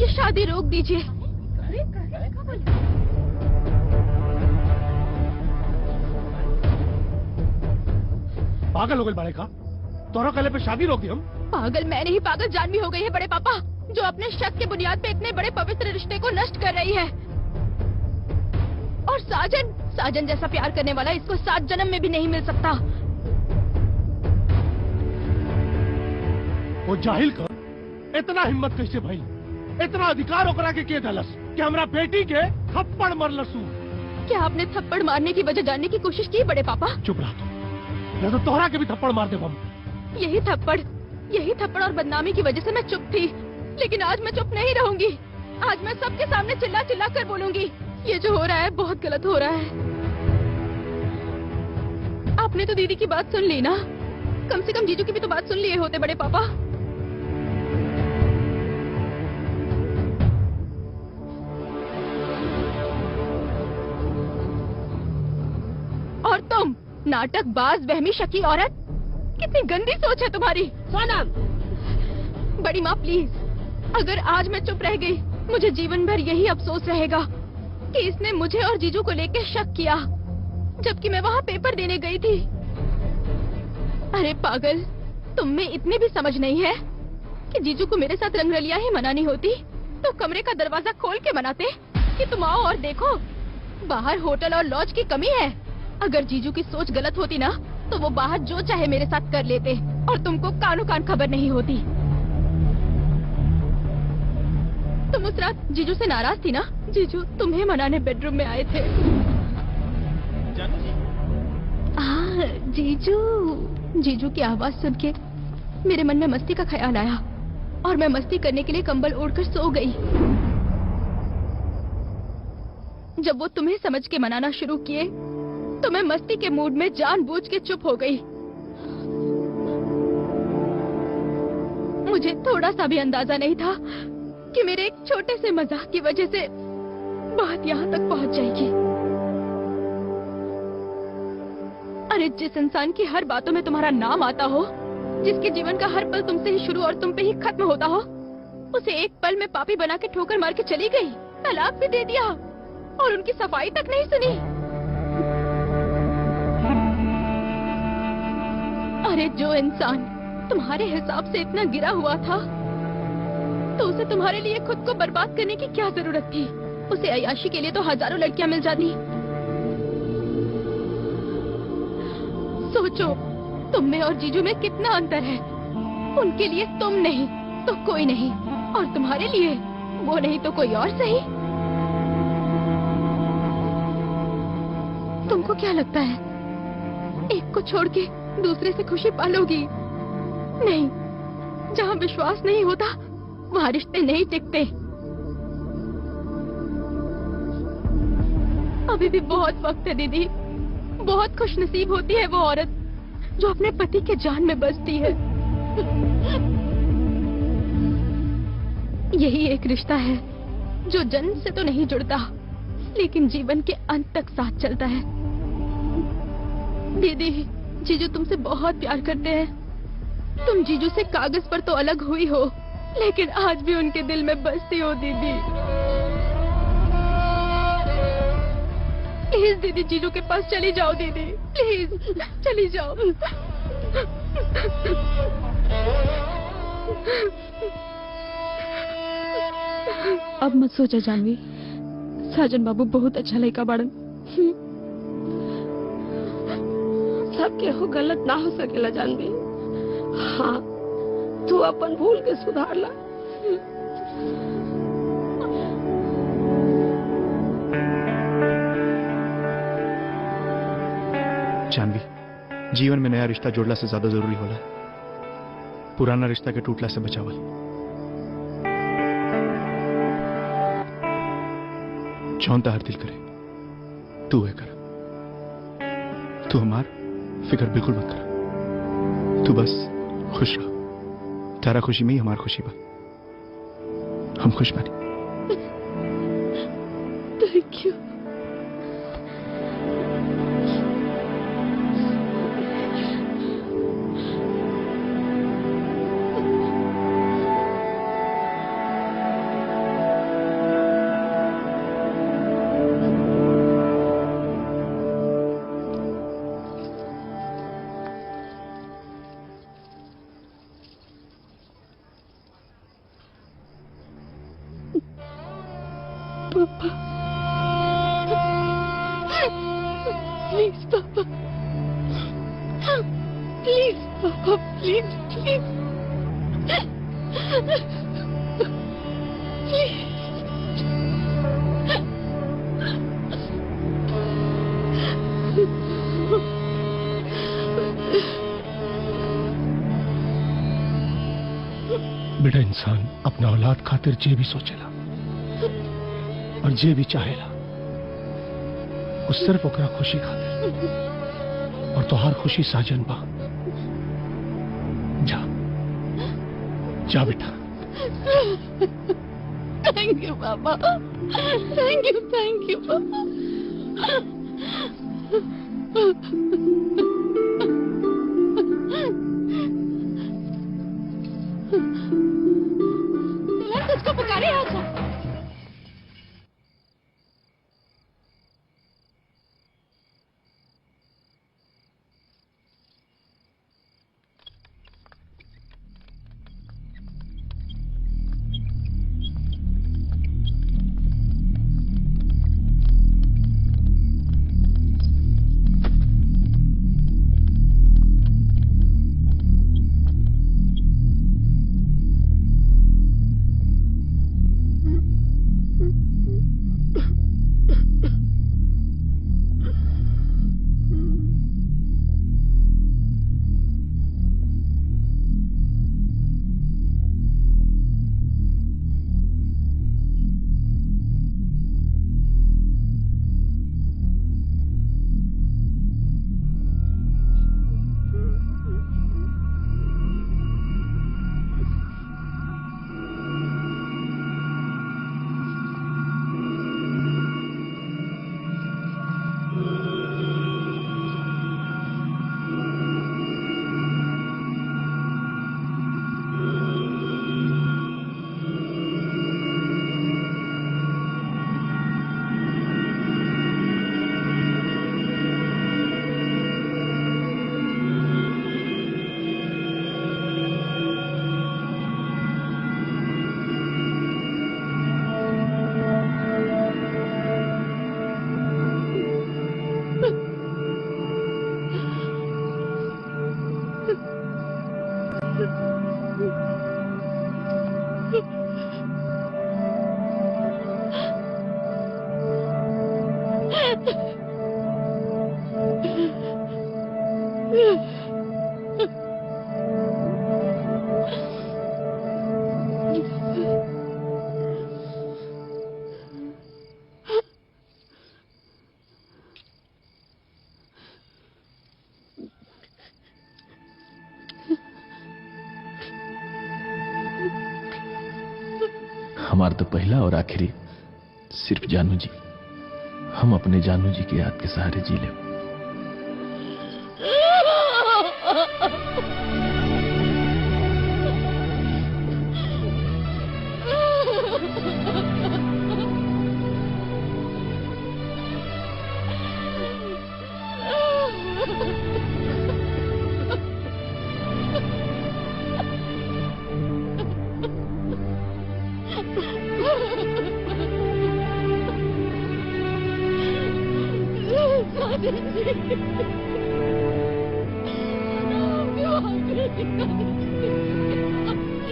ये शादी रोक दीजिए। पागल हो गए बड़े का तोरा कले पे शादी रोक दी हम। पागल मैं नहीं, पागल जानवी हो गई है बड़े पापा, जो अपने शक के बुनियाद पे इतने बड़े पवित्र रिश्ते को नष्ट कर रही है। और साजन जैसा प्यार करने वाला इसको 7 जन्म में भी नहीं मिल सकता। वो जाहिल का इतना हिम्मत कैसे भाई, इतना अधिकार ओकरा के दलस कि हमरा बेटी के थप्पड़ मरलसू। क्या आपने थप्पड़ मारने की वजह जानने की कोशिश की बड़े पापा? चुप रहा तो, तो तोहरा के भी थप्पड़ मार दे हम। यही थप्पड़ और बदनामी की वजह से मैं चुप थी, लेकिन आज मैं चुप नहीं रहूंगी। आज मैं सबके सामने चिल्ला चिल्ला कर बोलूंगी। ये जो हो रहा है बहुत गलत हो रहा है। आपने तो दीदी की बात सुन ली ना, कम से कम जीजू की भी तो बात सुन लिए होते बड़े पापा। और तुम नाटकबाज वहमी शकी औरत, कितनी गंदी सोच है तुम्हारी। सोनम, बड़ी माँ प्लीज, अगर आज मैं चुप रह गई मुझे जीवन भर यही अफसोस रहेगा कि इसने मुझे और जीजू को लेकर शक किया, जबकि मैं वहाँ पेपर देने गई थी। अरे पागल, तुम में इतनी भी समझ नहीं है कि जीजू को मेरे साथ रंगरलियां ही मनानी होती तो कमरे का दरवाजा खोल के मनाते कि तुम आओ और देखो बाहर होटल और लॉज की कमी है। अगर जीजू की सोच गलत होती ना तो वो बाहर जो चाहे मेरे साथ कर लेते और तुमको कानो कान खबर नहीं होती। तुम उस रात जीजू से नाराज थी ना? जीजू तुम्हें मनाने बेडरूम में आए थे। जीजू की आवाज सुन के मेरे मन में मस्ती का ख्याल आया और मैं मस्ती करने के लिए कंबल ओढ़कर सो गई। जब वो तुम्हें समझ के मनाना शुरू किए तो मैं मस्ती के मूड में जानबूझ के चुप हो गई। मुझे थोड़ा सा भी अंदाजा नहीं था कि मेरे एक छोटे से मजाक की वजह से बात यहाँ तक पहुँच जाएगी। अरे जिस इंसान की हर बातों में तुम्हारा नाम आता हो, जिसके जीवन का हर पल तुमसे ही शुरू और तुम पे ही खत्म होता हो, उसे एक पल में पापी बना के ठोकर मार के चली गई, तलाक भी दे दिया और उनकी सफाई तक नहीं सुनी। अरे जो इंसान तुम्हारे हिसाब से इतना गिरा हुआ था तो उसे तुम्हारे लिए खुद को बर्बाद करने की क्या जरूरत थी? उसे अय्याशी के लिए तो हजारों लड़कियां मिल जाती। सोचो तुम में और जीजू में कितना अंतर है। उनके लिए तुम नहीं तो कोई नहीं, और तुम्हारे लिए वो नहीं तो कोई और सही। तुमको क्या लगता है एक को छोड़ के दूसरे से खुशी पालोगी? नहीं, जहाँ विश्वास नहीं होता वहाँ रिश्ते नहीं टिकते। अभी भी बहुत वक्त है दीदी। बहुत खुशनसीब होती है वो औरत जो अपने पति के जान में बसती है। यही एक रिश्ता है जो जन्म से तो नहीं जुड़ता लेकिन जीवन के अंत तक साथ चलता है। दीदी, जीजू तुमसे बहुत प्यार करते हैं। तुम जीजू से कागज पर तो अलग हुई हो लेकिन आज भी उनके दिल में बसती हो दीदी। प्लीज दीदी, जीजू के पास चली जाओ दीदी, प्लीज चली जाओ। अब मत सोचा जानवी, साजन बाबू बहुत अच्छा लड़का बाड़न। सब केहू गलत ना हो सकेला जानवी। हाँ, तू अपन भूल के सुधार ला। जानवी, जीवन में नया रिश्ता जोड़ला से ज्यादा जरूरी होला पुराना रिश्ता के टूटला से बचावल। जौन ताहर दिल करे तू है कर। तू हमार फिक्र बिल्कुल मत कर। तू बस खुश रह। तारा खुशी में ही हमार खुशी बा। हम खुश बानी। Thank you. पापा। प्लीज पापा, प्लीज पापा, प्लीज प्लीज बेटा, इंसान अपना औलाद खातिर जे भी सोचेला और जे भी चाहेला वो सिर्फ ओकरा खुशी खातिर, और तोहार खुशी साजन बा। जा जा बेटा। थैंक यू पापा, थैंक यू पापा। तुझको पुकारे आजा। हमारा तो पहला और आखिरी सिर्फ जानू जी। हम अपने जानू जी की याद के सहारे जी ले। I love you.